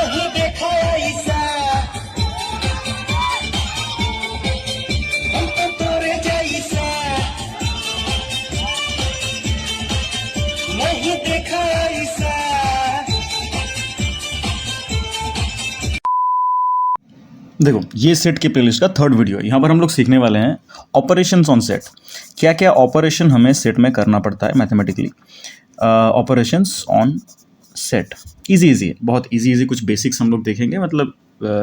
नहीं देखा ऐसा हमको तोरे जैसा नहीं देखा ऐसा। देखो ये सेट के प्लेलिस्ट का थर्ड वीडियो है। यहाँ पर हम लोग सीखने वाले हैं ऑपरेशंस ऑन सेट। क्या क्या ऑपरेशन हमें सेट में करना पड़ता है mathematically. Operations on set easy है, बहुत इजी कुछ बेसिक्स हम लोग देखेंगे। मतलब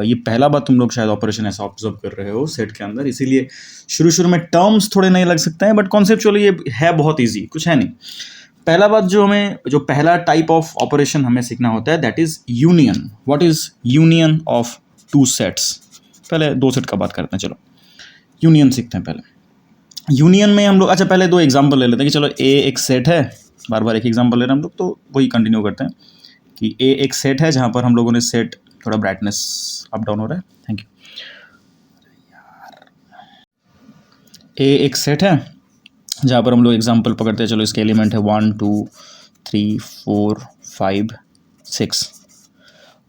ये पहला बार तुम लोग शायद ऑपरेशन ऐसा ऑब्जर्व कर रहे हो सेट के अंदर, इसीलिए शुरू में टर्म्स थोड़े नहीं लग सकते हैं, बट कॉन्सेप्चुअली ये है बहुत ईजी, कुछ है नहीं। पहला बात जो पहला टाइप ऑफ ऑपरेशन हमें सीखना होता है that is union. What is union of two sets? पहले दो सेट का बात करते हैं, चलो यूनियन सीखते हैं। पहले यूनियन में हम लोग अच्छा पहले दो एग्जांपल ले लेते हैं कि चलो ए एक सेट है, बार बार एक एग्जांपल ले रहे हैं हम लोग, तो वही कंटिन्यू करते हैं कि ए एक सेट है जहाँ पर हम लोगों ने सेट, थोड़ा ब्राइटनेस अप डाउन हो रहा है, थैंक यू। ए एक सेट है जहाँ पर हम लोग एग्जांपल पकड़ते हैं, चलो इसके एलिमेंट है 1 2 3 4 5 6,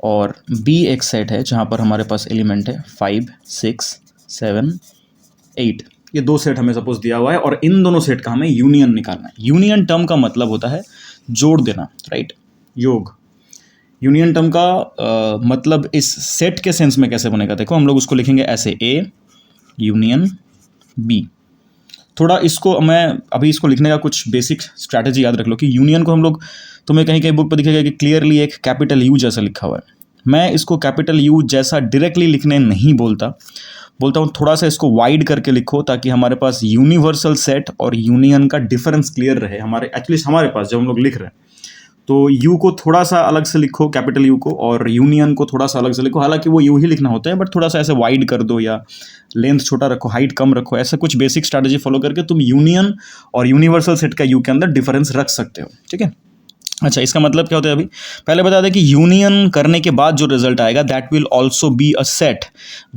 और बी एक सेट है जहाँ पर हमारे पास एलिमेंट है 5 6 7 8। ये दो सेट हमें सपोज दिया हुआ है और इन दोनों सेट का हमें यूनियन निकालना है। यूनियन टर्म का मतलब होता है जोड़ देना, राइट, योग। यूनियन टर्म का मतलब इस सेट के सेंस में कैसे बनेगा, देखो हम लोग उसको लिखेंगे ऐसे, ए यूनियन बी। थोड़ा इसको मैं अभी इसको लिखने का कुछ बेसिक स्ट्रैटेजी याद रख लो कि यूनियन को हम लोग, तुम्हें कहीं कहीं बुक पर दिखेगा कि क्लियरली एक कैपिटल यू जैसा लिखा हुआ है। मैं इसको कैपिटल यू जैसा डायरेक्टली लिखने नहीं बोलता हूँ, थोड़ा सा इसको वाइड करके लिखो ताकि हमारे पास यूनिवर्सल सेट और यूनियन का डिफरेंस क्लियर रहे हमारे, एटलीस्ट हमारे पास जब हम लोग लिख रहे हैं। तो यू को थोड़ा सा अलग से लिखो, कैपिटल यू को, और यूनियन को थोड़ा सा अलग से लिखो। हालांकि वो यू ही लिखना होता है, बट थोड़ा सा ऐसे वाइड कर दो या लेंथ छोटा रखो, हाइट कम रखो, ऐसा कुछ बेसिक स्ट्रैटेजी फॉलो करके तुम यूनियन और यूनिवर्सल सेट का यू के अंदर डिफरेंस रख सकते हो, ठीक है। अच्छा, इसका मतलब क्या होता है, अभी पहले बता दें कि यूनियन करने के बाद जो रिजल्ट आएगा that will also be a set.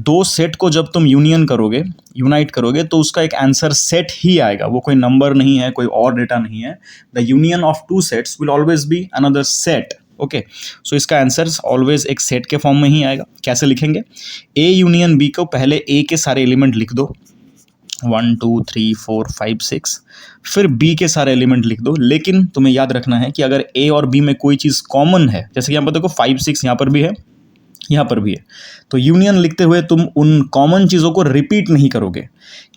दो सेट को जब तुम यूनियन करोगे, यूनाइट करोगे, तो उसका एक आंसर सेट ही आएगा, वो कोई नंबर नहीं है, कोई और डेटा नहीं है। The union of two sets will always be another set, okay. So इसका आंसर ऑलवेज एक सेट के फॉर्म में ही आएगा। कैसे लिखेंगे? ए यूनियन बी को पहले ए के सारे एलिमेंट लिख दो, 1 2 3 4 5 6, फिर बी के सारे एलिमेंट लिख दो। लेकिन तुम्हें याद रखना है कि अगर ए और बी में कोई चीज़ कॉमन है, जैसे कि यहाँ पर देखो 5 6 यहाँ पर भी है, यहाँ पर भी है, तो यूनियन लिखते हुए तुम उन कॉमन चीज़ों को रिपीट नहीं करोगे,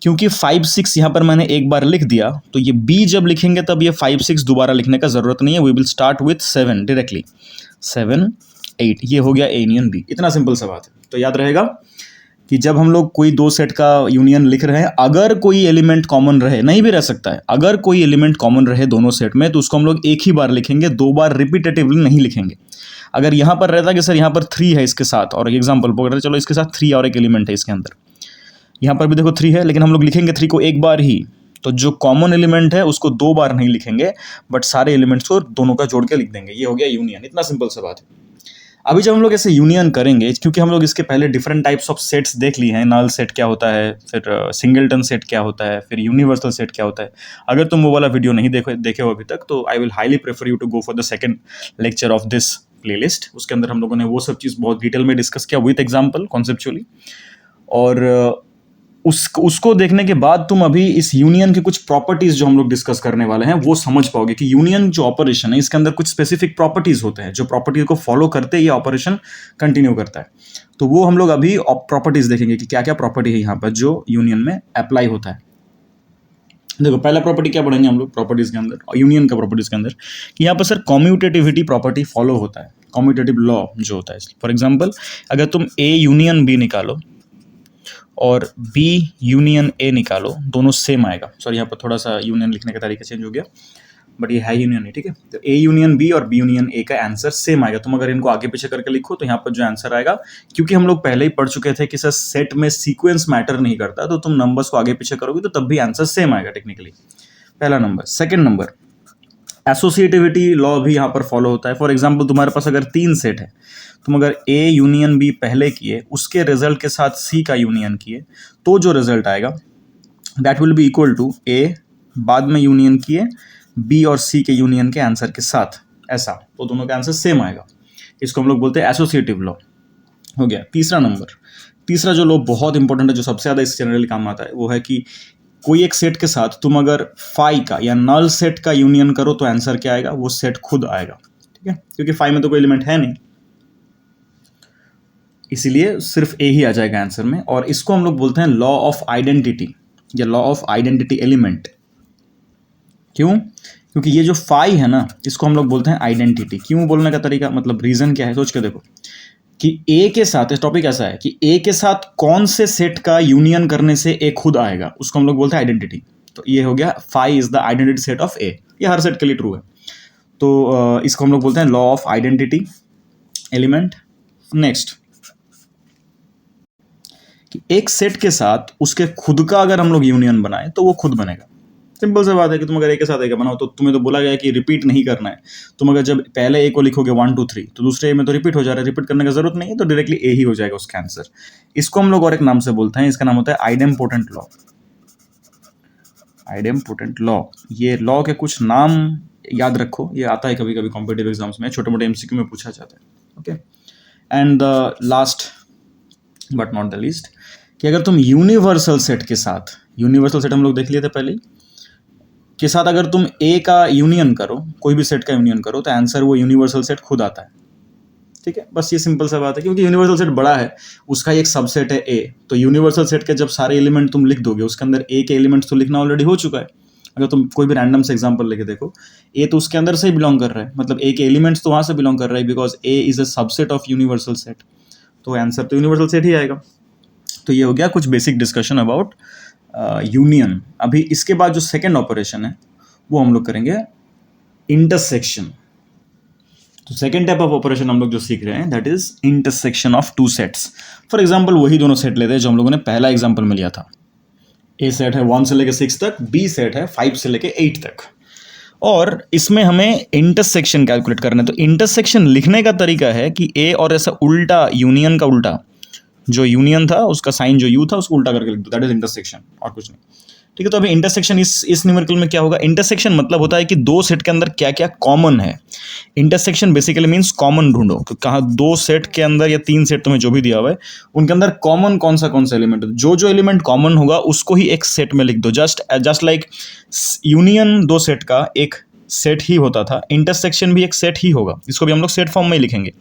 क्योंकि 5 6 यहाँ पर मैंने एक बार लिख दिया, तो ये बी जब लिखेंगे तब ये 5 6 दोबारा लिखने का ज़रूरत नहीं है। We will start with 7 directly, 7 8, ये हो गया ए यूनियन बी। इतना सिंपल सा बात है। तो याद रहेगा कि जब हम लोग कोई दो सेट का यूनियन लिख रहे हैं, अगर कोई एलिमेंट कॉमन रहे, नहीं भी रह सकता है, अगर कोई एलिमेंट कॉमन रहे दोनों सेट में, तो उसको हम लोग एक ही बार लिखेंगे, दो बार रिपीटेटिवली नहीं लिखेंगे। अगर यहाँ पर रहता कि सर यहाँ पर 3 है इसके साथ, और एग्जाम्पल पकड़ते चलो इसके साथ 3 और एक एलिमेंट है इसके अंदर, यहाँ पर भी देखो 3 है, लेकिन हम लोग लिखेंगे 3 को एक बार ही, तो जो कॉमन एलिमेंट है उसको दो बार नहीं लिखेंगे, बट सारे एलिमेंट्स को दोनों का जोड़ के लिख देंगे। ये हो गया यूनियन। इतना सिंपल सा बात है। अभी जब हम लोग ऐसे यूनियन करेंगे, क्योंकि हम लोग इसके पहले डिफरेंट टाइप्स ऑफ सेट्स देख लिए हैं, नल सेट क्या होता है, फिर सिंगलटन सेट क्या होता है, फिर यूनिवर्सल सेट क्या होता है। अगर तुम वो वाला वीडियो नहीं देखे हो अभी तक, तो I will highly prefer you to go for the second lecture of this playlist. उसके अंदर हम लोगों ने वो सब चीज़ बहुत डिटेल में डिस्कस किया विथ एग्जाम्पल, कॉन्सेप्चुअली। और उसको देखने के बाद तुम अभी इस यूनियन की कुछ प्रॉपर्टीज जो हम लोग डिस्कस करने वाले हैं वो समझ पाओगे कि यूनियन जो ऑपरेशन है इसके अंदर कुछ स्पेसिफिक प्रॉपर्टीज होते हैं, जो प्रॉपर्टीज को फॉलो करते ये ऑपरेशन कंटिन्यू करता है। तो वो हम लोग अभी प्रॉपर्टीज देखेंगे कि क्या क्या प्रॉपर्टी है यहाँ पर जो यूनियन में अप्लाई होता है। देखो पहला प्रॉपर्टी क्या पढ़ेंगे हम लोग प्रॉपर्टीज के अंदर, यूनियन का प्रॉपर्टीज के अंदर, कि यहाँ पर सर कम्यूटेटिविटी प्रॉपर्टी फॉलो होता है, कम्यूटेटिव लॉ जो होता है। फॉर एग्जाम्पल, अगर तुम ए यूनियन बी निकालो और बी यूनियन ए निकालो, दोनों सेम आएगा। सॉरी, यहाँ पर थोड़ा सा यूनियन लिखने का तरीका चेंज हो गया, बट ये है यूनियन ही, ठीक है। तो ए यूनियन बी और बी यूनियन ए का आंसर सेम आएगा। तुम अगर इनको आगे पीछे करके लिखो तो यहाँ पर जो आंसर आएगा, क्योंकि हम लोग पहले ही पढ़ चुके थे कि सर सेट में सीक्वेंस मैटर नहीं करता, तो तुम नंबर्स को आगे पीछे करोगे तो तब भी आंसर सेम आएगा टेक्निकली। पहला number. Second number, associativity law भी यहाँ पर फॉलो होता है। फॉर एग्जाम्पल, तुम्हारे पास अगर 3 सेट है, तुम अगर ए यूनियन बी पहले किए, उसके रिजल्ट के साथ सी का यूनियन किए, तो जो रिजल्ट आएगा that will be equal to A बाद में यूनियन किए बी और सी के यूनियन के आंसर के साथ, ऐसा, तो दोनों का आंसर सेम आएगा। इसको हम लोग बोलते हैं एसोसिएटिव लॉ। हो गया तीसरा नंबर। तीसरा जो लॉ बहुत इंपॉर्टेंट है, जो सबसे ज़्यादा इस जनरली काम आता है, वो है कि कोई एक सेट के साथ तुम अगर फाई का या नल सेट का यूनियन करो तो आंसर क्या आएगा, वो सेट खुद आएगा। ठीक है, क्योंकि फाई में तो कोई एलिमेंट है नहीं, इसीलिए सिर्फ ए ही आ जाएगा आंसर में। और इसको हम लोग बोलते हैं लॉ ऑफ आइडेंटिटी या लॉ ऑफ आइडेंटिटी एलिमेंट। क्यों? क्योंकि ये जो फाई है ना, इसको हम लोग बोलते हैं आइडेंटिटी। क्यों बोलने का तरीका, मतलब रीजन क्या है, सोच के देखो कि ए के साथ, इस टॉपिक ऐसा है कि ए के साथ कौन से सेट का यूनियन करने से ए खुद आएगा, उसको हम लोग बोलते हैं आइडेंटिटी। तो ये हो गया phi is the identity set of A. ये हर सेट के लिए ट्रू है, तो इसको हम लोग बोलते हैं law of identity element. Next, कि एक सेट के साथ उसके खुद का अगर हम लोग यूनियन बनाए तो वो खुद बनेगा। सिंपल सी बात है कि तुम अगर ए के साथ ए का बनाओ तो तुम्हें तो बोला गया है कि रिपीट नहीं करना है। तुम अगर जब पहले ए को लिखोगे 1 2 3 तो दूसरे ए में तो रिपीट हो जा रहा है, रिपीट करने का जरूरत नहीं है, तो डायरेक्टली ए ही हो जाएगा उसका आंसर। इसको हम लोग और एक नाम से बोलते हैं, इसका नाम होता है आइडेम्पोटेंट लॉ। आइडेम्पोटेंट लॉ, ये लॉ के कुछ नाम याद रखो, ये आता है कभी कभी कॉम्पिटिटिव एग्जाम्स में, छोटे मोटे एमसीक्यू में पूछा जाता है। Okay, and the last but not the least, कि अगर तुम यूनिवर्सल सेट के साथ, यूनिवर्सल सेट हम लोग देख लिए थे पहले के साथ, अगर तुम ए का यूनियन करो, कोई भी सेट का यूनियन करो, तो आंसर वो यूनिवर्सल सेट खुद आता है। ठीक है, बस ये सिंपल सा बात है, क्योंकि यूनिवर्सल सेट बड़ा है, उसका एक सबसेट है ए, तो यूनिवर्सल सेट के जब सारे एलिमेंट तुम लिख दोगे, उसके अंदर ए के एलिमेंट्स तो लिखना ऑलरेडी हो चुका है। अगर तुम कोई भी रैंडम से एग्जांपल लेके देखो, ए तो उसके अंदर से ही बिलोंग कर रहा है, मतलब ए के एलिमेंट्स तो वहाँ से बिलोंग कर रहा है, because A is a subset of universal set, तो आंसर तो यूनिवर्सल सेट ही आएगा। तो ये हो गया कुछ बेसिक डिस्कशन अबाउट यूनियन। अभी इसके बाद जो सेकेंड ऑपरेशन है वो हम लोग करेंगे इंटरसेक्शन। तो सेकेंड टाइप ऑफ ऑपरेशन हम लोग जो सीख रहे हैं that is intersection of two sets. For example वही दोनों सेट लेते हैं जो हम लोगों ने पहला एग्जांपल में लिया था। ए सेट है 1 से लेके 6 तक, बी सेट है 5 से लेके 8 तक, और इसमें हमें इंटरसेक्शन कैलकुलेट करना है। तो इंटरसेक्शन लिखने का तरीका है कि ए और ऐसा उल्टा, यूनियन का उल्टा, जो यूनियन था उसका साइन जो यू था उसको उल्टा करके लिख दो, दैट इज इंटरसेक्शन, और कुछ नहीं। ठीक है, तो अभी इंटरसेक्शन इस न्यूमेरिकल में क्या होगा, इंटरसेक्शन मतलब होता है कि दो सेट के अंदर क्या क्या कॉमन है। इंटरसेक्शन बेसिकली मीन्स कॉमन ढूंढो, तो कहाँ दो सेट के अंदर या 3 सेट तुम्हें जो भी दिया हुआ है उनके अंदर कॉमन कौन सा एलिमेंट है, जो एलिमेंट कॉमन होगा उसको ही एक सेट में लिख दो। जस्ट लाइक यूनियन दो सेट का एक सेट ही होता था, इंटरसेक्शन भी एक सेट ही होगा, इसको भी हम लोग सेट फॉर्म में ही लिखेंगे।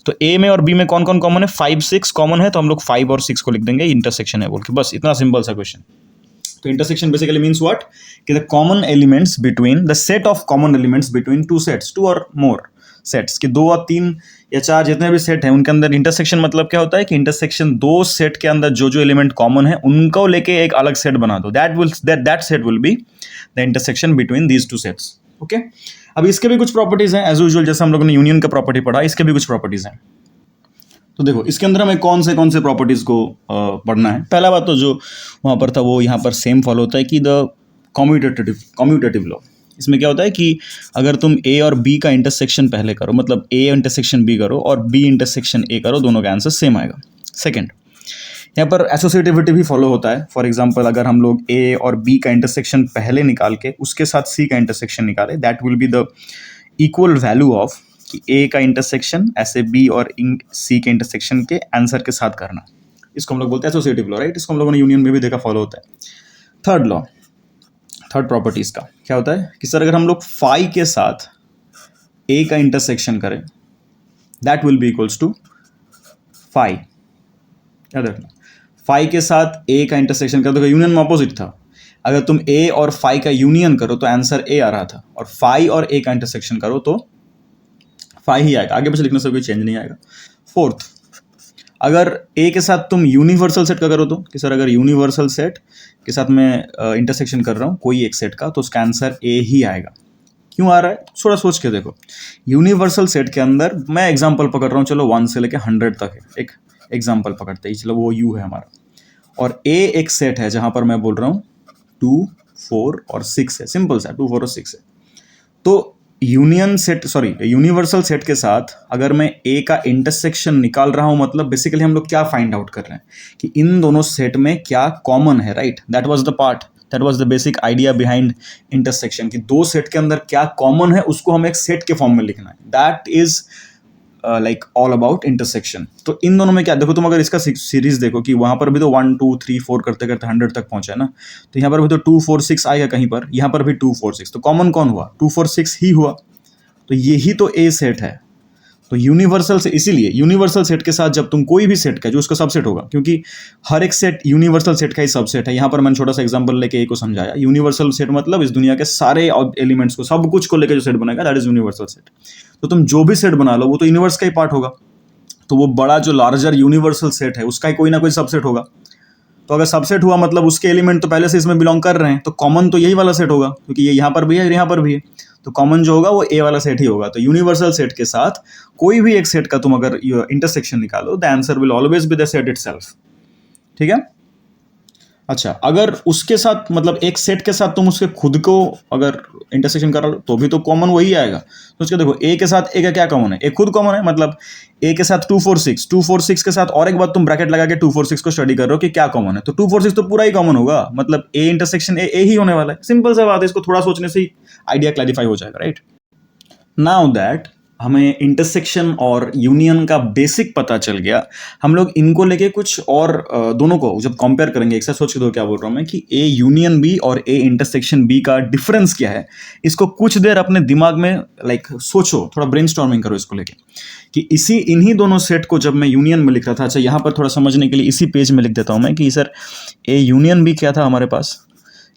तो ए में और बी में कौन कौन कॉमन है, 5 6 कॉमन है, तो हम लोग 5 और 6 को लिख देंगे इंटरसेक्शन है बोल के, बस इतना सिंपल सा क्वेश्चन। तो इंटरसेक्शन बेसिकली मीन्स व्हाट, कि the common elements between the set of common elements between two sets, 2 और मोर सेट्स, कि 2 और 3 या 4 जितने भी सेट हैं उनके अंदर इंटरसेक्शन मतलब क्या होता है कि इंटरसेक्शन दो सेट के अंदर जो एलिमेंट कॉमन है उनको लेके एक अलग सेट बना दो, that set will be the intersection between these two sets. Okay, अब इसके भी कुछ प्रॉपर्टीज हैं एज यूजुअल, जैसे हम लोगों ने यूनियन का प्रॉपर्टी पढ़ा, इसके भी कुछ प्रॉपर्टीज हैं। तो देखो इसके अंदर हमें कौन से प्रॉपर्टीज को पढ़ना है। पहला बात तो जो वहाँ पर था वो यहाँ पर सेम फॉलो होता है कि द कम्यूटेटिव लॉ। इसमें क्या होता है कि अगर तुम ए और बी का इंटरसेक्शन पहले करो, मतलब ए इंटरसेक्शन बी करो और बी इंटरसेक्शन ए करो, दोनों का आंसर सेम आएगा। सेकेंड, यहाँ पर एसोसिएटिविटी भी फॉलो होता है। फॉर एग्जांपल अगर हम लोग ए और बी का इंटरसेक्शन पहले निकाल के उसके साथ सी का इंटरसेक्शन निकाले, that will be the equal value of कि ए का इंटरसेक्शन ऐसे बी और सी के इंटरसेक्शन के आंसर के साथ करना, इसको हम लोग बोलते हैं एसोसिएटिव लॉ, राइट। इसको हम लोगों ने यूनियन में भी देखा, फॉलो होता है। थर्ड लॉ, थर्ड प्रॉपर्टी इसका क्या होता है कि सर अगर हम लोग फाई के साथ ए का इंटरसेक्शन करें, that will be equals to phi. याद रखना, फाई के साथ ए का इंटरसेक्शन कर दो, यूनियन में ऑपोजिट था, अगर तुम ए और फाई का यूनियन करो तो आंसर ए आ रहा था, और फाई और ए का इंटरसेक्शन करो तो फाई ही आएगा, आगे पीछे लिखने से कोई चेंज नहीं आएगा। फोर्थ, अगर ए के साथ तुम यूनिवर्सल सेट का करो तो, कि सर अगर यूनिवर्सल सेट के साथ मैं इंटरसेक्शन कर रहा हूँ कोई एक सेट का, तो उसका आंसर ए ही आएगा। क्यों आ रहा है, थोड़ा सोच के देखो। यूनिवर्सल सेट के अंदर मैं एग्जाम्पल पकड़ रहा हूँ, चलो 1 से लेके 100 तक है, एक एग्जाम्पल पकड़ते ही, चलो वो यू है हमारा, और ए एक सेट है जहां पर मैं बोल रहा हूं 2 4 और 6 है, सिंपल सा 2 4 और 6 है। तो यूनिवर्सल सेट के साथ अगर मैं ए का इंटरसेक्शन निकाल रहा हूं, मतलब बेसिकली हम लोग क्या फाइंड आउट कर रहे हैं कि इन दोनों सेट में क्या कॉमन है, right. That was the basic idea behind intersection, कि दो सेट के अंदर क्या कॉमन है उसको हमें एक सेट के फॉर्म में लिखना है। That is like all about intersection. तो इन दोनों में क्या देखो, तुम अगर इसका सीरीज देखो कि वहाँ पर भी तो 1 2 3 4 करते करते 100 तक पहुंचा है ना, तो यहाँ पर भी तो 2 4 6 आएगा कहीं पर, यहाँ पर भी 2 4 6, तो कॉमन कौन हुआ? 2 4 6 ही हुआ। तो यही तो ए सेट है। तो यूनिवर्सल से, इसीलिए यूनिवर्सल सेट के साथ जब तुम कोई भी सेट का जो उसका सबसेट होगा, क्योंकि हर एक सेट यूनिवर्सल सेट का ही सबसेट है। यहाँ पर मैंने छोटा सा एग्जांपल लेके ए को समझाया। यूनिवर्सल सेट मतलब इस दुनिया के सारे एलिमेंट्स को, सब कुछ को लेकर जो सेट बनेगा, दैट इज यूनिवर्सल सेट। तो तुम जो भी सेट बना लो वो तो यूनिवर्स का ही पार्ट होगा। तो वो बड़ा जो लार्जर यूनिवर्सल सेट है उसका ही कोई ना कोई सबसेट होगा। तो अगर सबसेट हुआ मतलब उसके एलिमेंट तो पहले से इसमें बिलोंग कर रहे हैं, तो कॉमन तो यही वाला सेट होगा, क्योंकि ये यहाँ पर भी है, यहाँ पर भी है, तो कॉमन जो होगा वो ए वाला सेट ही होगा। तो यूनिवर्सल सेट के साथ कोई भी एक सेट का तुम अगर इंटरसेक्शन निकालो, the answer will always be the set itself. ठीक है। अच्छा, अगर उसके साथ मतलब एक सेट के साथ तुम उसके खुद को अगर इंटरसेक्शन करो तो भी तो कॉमन वही आएगा। तो उसके देखो, ए के साथ ए का क्या कॉमन है? ए खुद कॉमन है, मतलब ए के साथ 2 4 6, 2 4 6 के साथ और एक बात तुम ब्रैकेट लगा के 2 4 6 को स्टडी कर रहे हो कि क्या कॉमन है, तो 2 4 6 तो पूरा ही कॉमन होगा, मतलब ए इंटरसेक्शन ए ही होने वाला है। सिंपल सा बात है, इसको थोड़ा सोचने से ही आइडिया क्लैरिफाई हो जाएगा, राइट। नाउ दैट हमें इंटरसेक्शन और यूनियन का बेसिक पता चल गया, हम लोग इनको लेके कुछ और दोनों को जब कंपेयर करेंगे, एक साथ सोच के दो क्या बोल रहा हूँ मैं, कि ए यूनियन बी और ए इंटरसेक्शन बी का डिफरेंस क्या है। इसको कुछ देर अपने दिमाग में लाइक सोचो, थोड़ा ब्रेनस्टॉर्मिंग करो इसको लेके, कि इन्हीं दोनों सेट को जब मैं यूनियन में लिख रहा था। अच्छा, यहाँ पर थोड़ा समझने के लिए इसी पेज में लिख देता हूँ मैं कि सर ए यूनियन बी क्या था हमारे पास,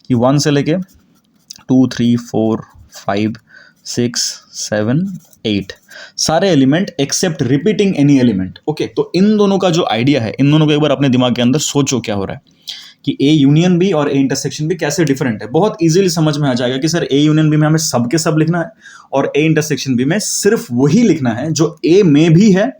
कि 1 से लेके 2 3 4 5 6 7 8 सारे element except repeating any element. Okay, तो इन दोनों का जो आइडिया है, इन दोनों को एक बार अपने दिमाग के अंदर सोचो क्या हो रहा है, कि ए यूनियन बी और ए इंटरसेक्शन बी कैसे डिफरेंट है। बहुत इजीली समझ में आ जाएगा कि सर ए यूनियन बी में हमें सब के सब लिखना है और ए इंटरसेक्शन बी में सिर्फ वही लिखना है जो ए में भी है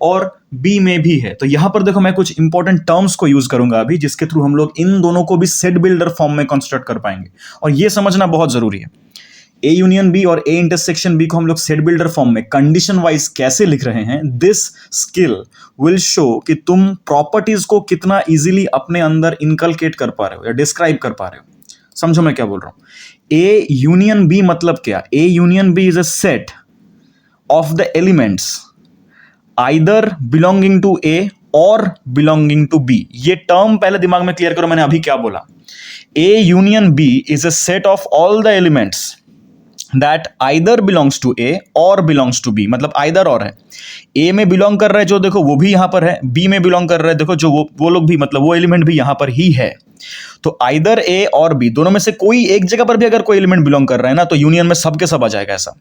और बी में भी है। तो यहां पर देखो, मैं कुछ इंपॉर्टेंट टर्म्स को यूज करूंगा अभी, जिसके थ्रू हम लोग इन दोनों को भी सेट बिल्डर फॉर्म में कंस्ट्रक्ट कर पाएंगे, और ये समझना बहुत जरूरी है। ए यूनियन बी और ए इंटरसेक्शन बी को हम लोग सेट बिल्डर फॉर्म में कंडीशन वाइज कैसे लिख रहे हैं, दिस स्किल विल शो कि तुम प्रॉपर्टीज को कितना इजीली अपने अंदर इनकलकेट कर पा रहे हो या डिस्क्राइब कर पा रहे हो। समझो मैं क्या बोल रहा हूं। ए यूनियन बी मतलब क्या? A union B is a set of the elements either belonging to A और बिलोंगिंग टू बी। ये टर्म पहले दिमाग में क्लियर करो, मैंने अभी क्या बोला। A union B is a set of all the elements that either belongs to A और belongs to B, मतलब either और है। A में बिलोंग कर रहा है जो, देखो वो भी यहां पर है, B में बिलोंग कर रहा है देखो जो, वो लोग भी, मतलब वो एलिमेंट भी यहां पर ही है। तो either A और B दोनों में से कोई एक जगह पर भी अगर कोई एलिमेंट बिलोंग कर रहा है ना, तो यूनियन में सब के सब आ जाएगा ऐसा।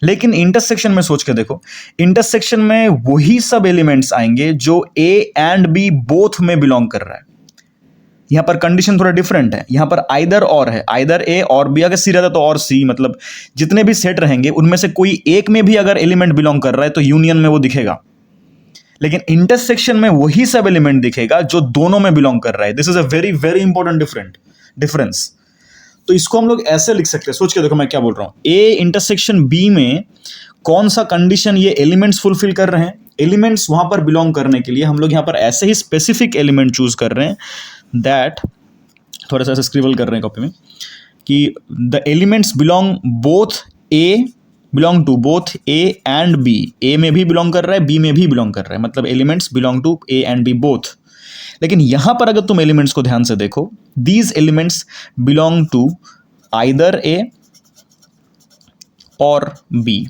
लेकिन इंटरसेक्शन में सोच के देखो, इंटरसेक्शन में वही सब एलिमेंट्स आएंगे जो A एंड B बोथ में बिलोंग कर रहा है। यहां पर कंडीशन थोड़ा डिफरेंट है, यहां पर आइदर और है, आइदर ए और बी। अगर सी रहता तो और सी, मतलब जितने भी सेट रहेंगे उनमें से कोई एक में भी अगर एलिमेंट बिलोंग कर रहा है तो यूनियन में वो दिखेगा। लेकिन इंटरसेक्शन में वही सब एलिमेंट दिखेगा जो दोनों में बिलोंग कर रहा है। This is a very very important difference. तो इसको हम लोग ऐसे लिख सकते हैं, सोच के देखो मैं क्या बोल रहा हूं। ए इंटरसेक्शन बी में कौन सा कंडीशन ये एलिमेंट्स फुलफिल कर रहे हैं? एलिमेंट्स वहां पर बिलोंग करने के लिए हम लोग यहां पर ऐसे ही स्पेसिफिक एलिमेंट चूज कर रहे हैं, दैट थोड़ा सा ऐसे स्क्रिबल कर रहे हैं कॉपी में, कि the elements belong both A, belong to both A and B. A में भी बिलोंग कर रहा है, बी में भी बिलोंग कर रहा है, मतलब elements belong to A and B both. लेकिन यहां पर अगर तुम एलिमेंट्स को ध्यान से देखो, these elements belong to either A और बी।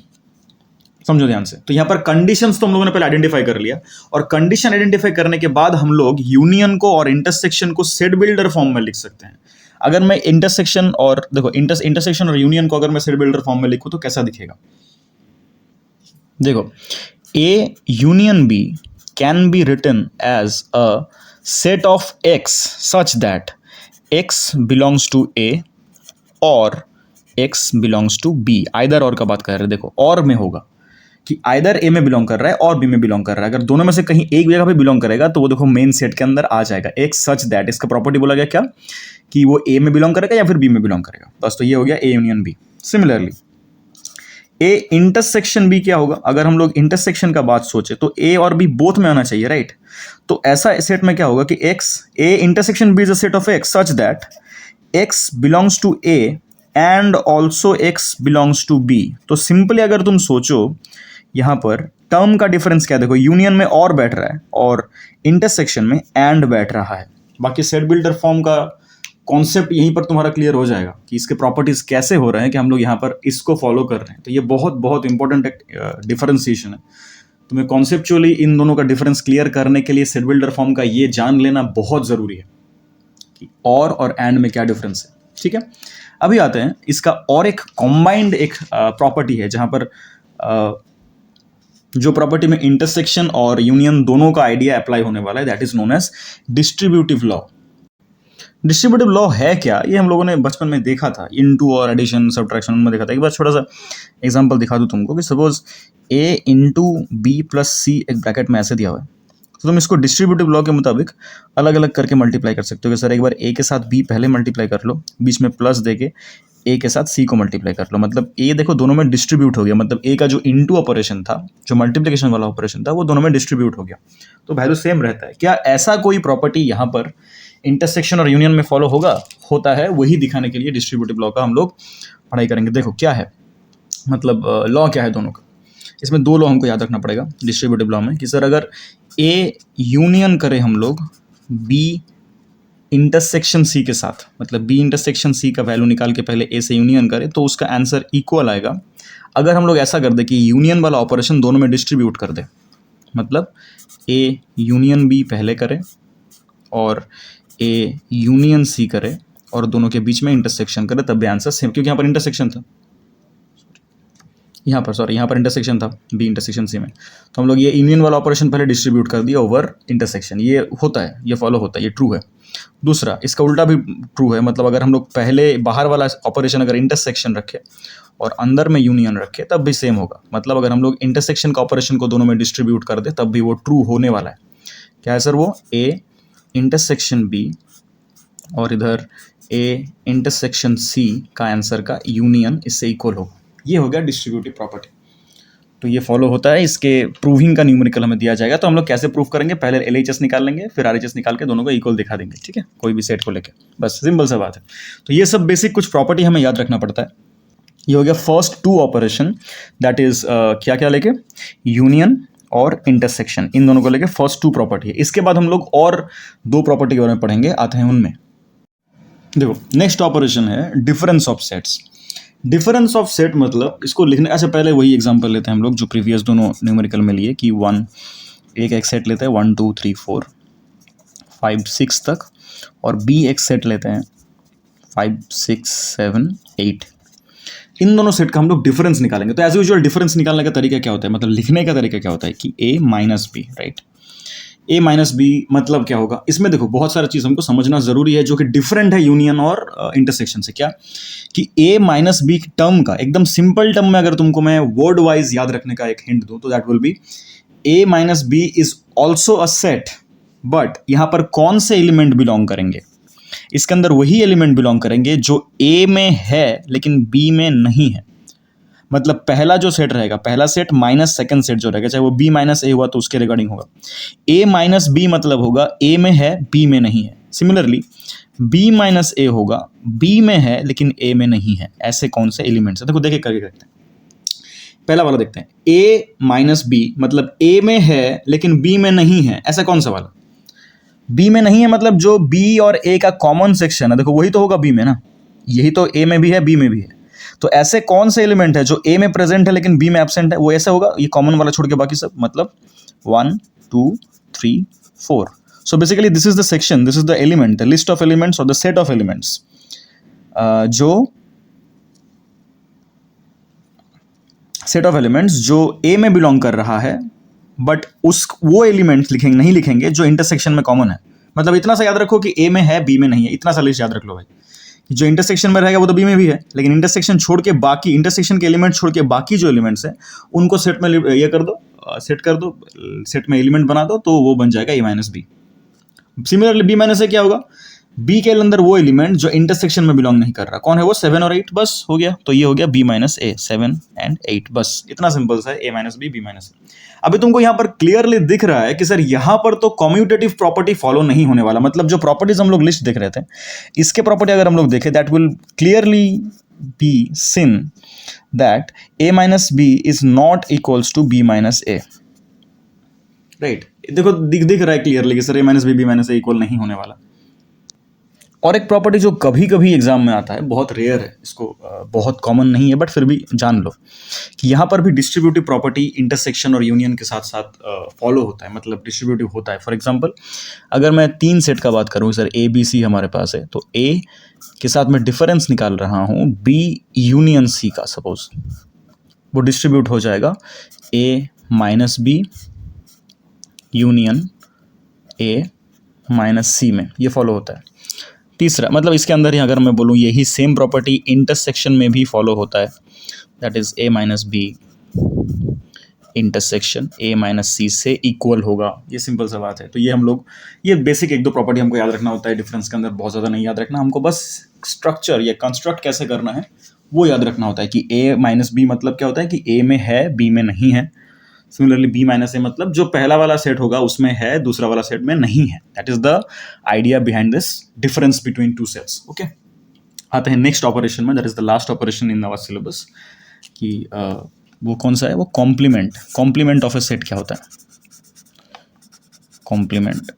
समझो ध्यान से। तो यहां पर कंडीशंस तो हम लोगों ने पहले आइडेंटिफाई कर लिया, और कंडीशन आइडेंटिफाई करने के बाद हम लोग यूनियन को और इंटरसेक्शन को सेट बिल्डर फॉर्म में लिख सकते हैं। अगर मैं इंटरसेक्शन और देखो इंटरसेक्शन और यूनियन को अगर मैं सेट बिल्डर फॉर्म में लिखूं तो कैसा दिखेगा? देखो, A union B can be written as a set of x such that x belongs to A और x belongs to B. Either और का बात कर रहे हैं, देखो और में होगा कि आइदर ए में बिलोंग कर रहा है और बी में बिलोंग कर रहा है। अगर दोनों में से कहीं एक जगह पे बिलोंग करेगा तो वो देखो मेन सेट के अंदर आ जाएगा। एक सच दैट, इसका प्रॉपर्टी बोला गया क्या, कि वो ए में बिलोंग करेगा या फिर बी में बिलोंग करेगा। बस, तो ये हो गया A union B. Similarly A intersection B क्या होगा? अगर हम लोग इंटरसेक्शन का बात सोचे तो ए और बी बोथ में आना चाहिए, राइट। तो ऐसा सेट में क्या होगा कि X, A intersection B is a set of x such that x belongs to A and also X belongs to B. तो सिंपली अगर तुम सोचो, यहां पर टर्म का डिफरेंस क्या है, देखो यूनियन में और बैठ रहा है और इंटरसेक्शन में एंड बैठ रहा है। बाकी सेट बिल्डर फॉर्म का कॉन्सेप्ट यहीं पर तुम्हारा क्लियर हो जाएगा कि इसके प्रॉपर्टीज कैसे हो रहे हैं कि हम लोग यहाँ पर इसको फॉलो कर रहे हैं। तो ये बहुत बहुत इंपॉर्टेंट डिफरेंशिएशन है। तुम्हें कॉन्सेप्चुअली इन दोनों का डिफरेंस क्लियर करने के लिए सेट बिल्डर फॉर्म का ये जान लेना बहुत ज़रूरी है कि और एंड में क्या डिफरेंस है। ठीक है, अभी आते हैं इसका और एक कॉम्बाइंड एक प्रॉपर्टी है जहाँ पर जो प्रॉपर्टी में इंटरसेक्शन और यूनियन दोनों का आइडिया अप्लाई होने वाला है, that is known as distributive law. Distributive law है क्या, ये हम लोगों ने बचपन में देखा था, इनटू और एडिशन सब्ट्रैक्शन में देखा था। एक बार छोटा सा एग्जांपल दिखा दूं तुमको कि suppose a into B plus C एक ब्रैकेट में ऐसे दिया हुआ है, तो तुम इसको डिस्ट्रीब्यूटिव लॉ के मुताबिक अलग अलग करके मल्टीप्लाई कर सकते हो कि सर एक बार a के साथ b पहले मल्टीप्लाई कर लो, बीच में प्लस देके a के साथ c को मल्टीप्लाई कर लो, मतलब a देखो दोनों में डिस्ट्रीब्यूट हो गया, मतलब a का जो इनटू ऑपरेशन था, जो मल्टीप्लिकेशन वाला ऑपरेशन था, वो दोनों में डिस्ट्रीब्यूट हो गया, तो वैल्यू सेम रहता है। क्या ऐसा कोई प्रॉपर्टी यहाँ पर इंटरसेक्शन और यूनियन में फॉलो होता है, वही दिखाने के लिए डिस्ट्रीब्यूटिव लॉ का हम लोग पढ़ाई करेंगे। देखो क्या है, मतलब लॉ क्या है दोनों का। इसमें दो लॉ हमको याद रखना पड़ेगा डिस्ट्रीब्यूटिव लॉ में कि सर अगर ए यूनियन करें हम लोग बी इंटरसेक्शन सी के साथ, मतलब बी इंटरसेक्शन सी का वैल्यू निकाल के पहले ए से यूनियन करें तो उसका आंसर इक्वल आएगा। अगर हम लोग ऐसा कर दे कि यूनियन वाला ऑपरेशन दोनों में डिस्ट्रीब्यूट कर दे, मतलब ए यूनियन बी पहले करें और ए यूनियन सी करे और दोनों के बीच में इंटरसेक्शन करे, तब भी आंसर सेम, क्योंकि यहाँ पर इंटरसेक्शन था, यहाँ पर इंटरसेक्शन था बी इंटरसेक्शन सी में, तो हम लोग ये यूनियन वाला ऑपरेशन पहले डिस्ट्रीब्यूट कर दिया ओवर इंटरसेक्शन। ये होता है, ये फॉलो होता है, ये ट्रू है। दूसरा, इसका उल्टा भी ट्रू है, मतलब अगर हम लोग पहले बाहर वाला ऑपरेशन अगर इंटरसेक्शन रखे और अंदर में यूनियन रखे तब भी सेम होगा, मतलब अगर हम लोग इंटरसेक्शन का ऑपरेशन को दोनों में डिस्ट्रीब्यूट कर दे तब भी वो ट्रू होने वाला है। क्या है सर वो, ए इंटरसेक्शन बी और इधर ए इंटरसेक्शन सी का आंसर का यूनियन इससे इक्वल होगा। ये हो गया डिस्ट्रीब्यूटिव प्रॉपर्टी। तो ये फॉलो होता है, इसके प्रूविंग का न्यूमेरिकल हमें दिया जाएगा, तो हम लोग कैसे प्रूव करेंगे, पहले LHS निकाल लेंगे, फिर RHS निकाल के दोनों को इक्वल दिखा देंगे। ठीक है, कोई भी सेट को लेके, बस सिंपल सा बात है। तो ये सब बेसिक कुछ प्रॉपर्टी हमें याद रखना पड़ता है। ये हो गया first two operation, that is क्या क्या लेके, यूनियन और इंटरसेक्शन, इन दोनों को लेके फर्स्ट टू प्रॉपर्टी है। इसके बाद हम लोग और दो प्रॉपर्टी के बारे में पढ़ेंगे, आते हैं उनमें। देखो नेक्स्ट ऑपरेशन है difference of sets. Difference of set मतलब इसको लिखने, अच्छा पहले वही एग्जांपल लेते हैं हम लोग जो प्रीवियस दोनों न्यूमेरिकल में लिए कि एक सेट लेते हैं 1 2 3 4 5 6 तक, और बी एक सेट लेते हैं 5 6 7 8। इन दोनों सेट का हम लोग डिफरेंस निकालेंगे। तो एज यूजुअल डिफरेंस निकालने का तरीका क्या होता है, मतलब लिखने का तरीका क्या होता है कि a minus B, right. a minus B मतलब क्या होगा, इसमें देखो बहुत सारी चीज़ हमको समझना ज़रूरी है जो कि डिफरेंट है यूनियन और इंटरसेक्शन से। क्या कि a माइनस बी टर्म का एकदम सिंपल टर्म में अगर तुमको मैं वर्ड वाइज याद रखने का एक हिंट दूँ तो that will be a minus B is also a set, but यहाँ पर कौन से एलिमेंट बिलोंग करेंगे, इसके अंदर वही एलिमेंट बिलोंग करेंगे जो a में है लेकिन b में नहीं है। मतलब पहला जो सेट रहेगा, पहला सेट माइनस सेकंड सेट जो रहेगा, चाहे वो b माइनस ए हुआ तो उसके रिगार्डिंग होगा। a माइनस बी मतलब होगा a में है b में नहीं है। सिमिलरली b माइनस ए होगा b में है लेकिन a में नहीं है। ऐसे कौन से एलिमेंट्स है, देखो देखे करके देखते हैं। पहला वाला देखते हैं, a माइनस बी मतलब a में है लेकिन b में नहीं है। ऐसा कौन सा वाला, b में नहीं है मतलब जो b और a का कॉमन सेक्शन है, देखो वही तो होगा b में ना, यही तो a में भी है b में भी है। तो ऐसे कौन से एलिमेंट है जो a में प्रेजेंट है लेकिन b में एब्सेंट है, वो ऐसे होगा, ये कॉमन वाला छोड़ के बाकी सब, मतलब 1 2 3 4। So basically this is the section, this is the element, the list of elements और द सेट ऑफ एलिमेंट्स जो सेट ऑफ एलिमेंट्स जो a में बिलोंग कर रहा है, बट वो एलिमेंट्स नहीं लिखेंगे जो इंटरसेक्शन में कॉमन है। मतलब इतना सा याद रखो कि a में है b में नहीं है, इतना सा लिस्ट याद रख लो भाई। जो इंटरसेक्शन में रहेगा वो तो b में भी है, लेकिन इंटरसेक्शन छोड़ के बाकी, इंटरसेक्शन के एलिमेंट छोड़ के बाकी जो एलिमेंट्स हैं उनको सेट में ये कर दो, सेट कर दो, सेट में एलिमेंट बना दो, तो वो बन जाएगा a minus B. Similarly b minus A क्या होगा, b के अंदर वो एलिमेंट जो इंटरसेक्शन में बिलोंग नहीं कर रहा, कौन है वो, 7 और 8, बस हो गया। तो ये हो गया b माइनस ए, 7 and 8, बस इतना सिंपल सा है, a minus B, b minus A. अभी तुमको यहाँ पर क्लियरली दिख रहा है कि सर यहाँ पर तो कम्यूटेटिव प्रॉपर्टी फॉलो नहीं होने वाला, मतलब जो प्रॉपर्टीज हम लोग लिस्ट देख रहे थे, इसके प्रॉपर्टी अगर हम लोग देखें that will clearly be seen that a minus B is not equals to b minus A. Right. देखो दिख रहा है क्लियरली कि sir A minus B minus A equal नहीं होने वाला। और एक प्रॉपर्टी जो कभी कभी एग्जाम में आता है, बहुत रेयर है, इसको बहुत कॉमन नहीं है बट फिर भी जान लो कि यहाँ पर भी डिस्ट्रीब्यूटिव प्रॉपर्टी इंटरसेक्शन और यूनियन के साथ साथ फॉलो होता है, मतलब डिस्ट्रीब्यूटिव होता है। फॉर एग्जांपल अगर मैं 3 सेट का बात करूँ, सर ए बी सी हमारे पास है, तो ए के साथ मैं डिफरेंस निकाल रहा हूँ बी यूनियन सी का, सपोज वो डिस्ट्रीब्यूट हो जाएगा A minus B union A minus C में, ये फॉलो होता है। तीसरा मतलब इसके अंदर ही अगर मैं बोलूँ यही सेम प्रॉपर्टी इंटरसेक्शन में भी फॉलो होता है, that is A minus B intersection A minus C से इक्वल होगा। ये सिंपल सा बात है। तो ये हम लोग ये बेसिक 1-2 प्रॉपर्टी हमको याद रखना होता है, डिफरेंस के अंदर बहुत ज़्यादा नहीं याद रखना हमको, बस स्ट्रक्चर या कंस्ट्रक्ट कैसे करना है वो याद रखना होता है कि ए माइनस बी मतलब क्या होता है कि ए में है बी में नहीं है। सिमिलरली बी माइनस ए मतलब जो पहला वाला सेट होगा उसमें है, दूसरा वाला सेट में नहीं है। That is the idea behind this difference between 2 sets. Okay, आते हैं नेक्स्ट ऑपरेशन में, that is the last operation in our syllabus कि वो कौन सा है, वो कॉम्प्लीमेंट ऑफ ए सेट क्या होता है, कॉम्प्लीमेंट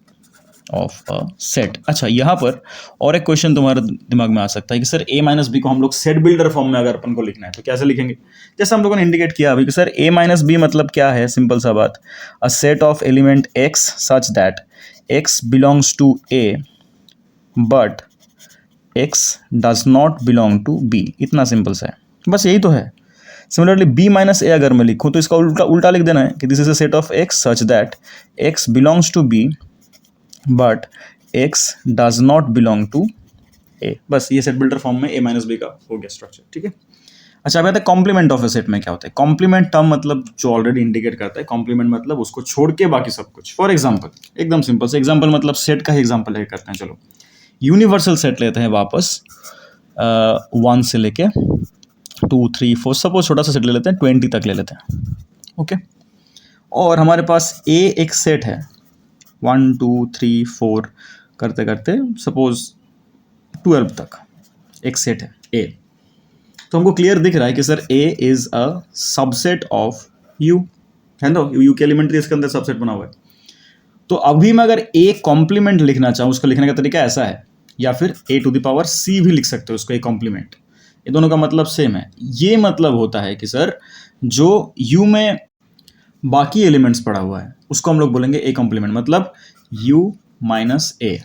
ऑफ अ सेट। अच्छा, यहाँ पर और एक क्वेश्चन तुम्हारे दिमाग में आ सकता है कि सर ए माइनस बी को हम लोग सेट बिल्डर फॉर्म में अगर अपन को लिखना है तो कैसे लिखेंगे। जैसे हम लोगों ने इंडिकेट किया अभी कि सर ए माइनस बी मतलब क्या है, सिंपल सा बात, a set of element X such that x belongs to A but X does not belong to B. इतना सिंपल सा है, बस यही तो है। सिमिलरली बी माइनस ए अगर मैं लिखूँ तो इसका उल्टा लिख देना है कि this is a set of x such that x belongs to B but x does not belong to a। बस ये सेट बिल्डर फॉर्म में a माइनस बी का हो गया स्ट्रक्चर, ठीक है। अच्छा, अब आते हैं कॉम्प्लीमेंट ऑफ ए सेट में क्या होता है। कॉम्प्लीमेंट टर्म मतलब जो ऑलरेडी इंडिकेट करता है, कॉम्प्लीमेंट मतलब उसको छोड़ के बाकी सब कुछ। फॉर एग्जांपल एकदम सिंपल से एग्जांपल मतलब सेट का ही एग्जांपल लेके करते हैं। चलो यूनिवर्सल सेट लेते हैं वापस, 1 से लेके 2 3 4, सपोज छोटा सा सेट ले लेते हैं, 20 तक ले लेते हैं। ओके, और हमारे पास a एक सेट है 1 2 3 4 करते करते सपोज 12 तक एक सेट है A। तो हमको क्लियर दिख रहा है कि sir A is a subset of U, है ना, U के एलिमेंट इसके अंदर सबसेट बना हुआ है। तो अभी मैं अगर A कॉम्प्लीमेंट लिखना चाहूँ, उसका लिखने का तरीका ऐसा है, या फिर A to the power C भी लिख सकते हो उसको, A कॉम्प्लीमेंट। ये दोनों का मतलब सेम है। ये मतलब होता है कि सर जो U में बाकी एलिमेंट्स पड़ा हुआ है उसको हम लोग बोलेंगे A कॉम्प्लीमेंट, मतलब U माइनस A।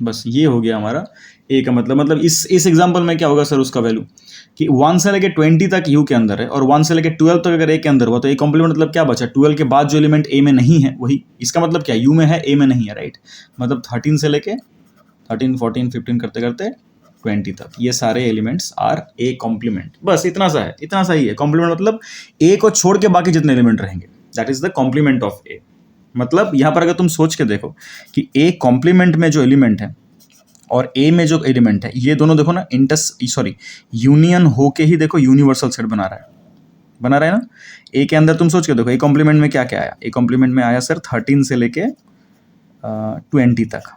बस ये हो गया हमारा A का मतलब इस एग्जांपल में क्या होगा सर, उसका वैल्यू कि 1 से लेके 20 तक U के अंदर है और 1 से लेके 12 तक अगर A के अंदर हुआ तो A कॉम्प्लीमेंट मतलब क्या बचा, 12 के बाद जो एलिमेंट A में नहीं है वही। इसका मतलब क्या, U में है A में नहीं है, राइट। मतलब 13 से लेके 13 14 15 करते करते 20 तक ये सारे एलिमेंट्स आर A कॉम्प्लीमेंट। बस इतना सा है, इतना सा ही है। कॉम्प्लीमेंट मतलब A को छोड़ के बाकी जितने एलिमेंट रहेंगे, that is the complement of A। मतलब यहाँ पर अगर तुम सोच के देखो कि A कॉम्प्लीमेंट में जो एलिमेंट है और A में जो एलिमेंट है, ये दोनों देखो ना यूनियन होके ही देखो यूनिवर्सल सेट बना रहा है ना। A के अंदर तुम सोच के देखो A कॉम्प्लीमेंट में क्या क्या आया। A कॉम्प्लीमेंट में आया सर 13 से लेके 20 तक।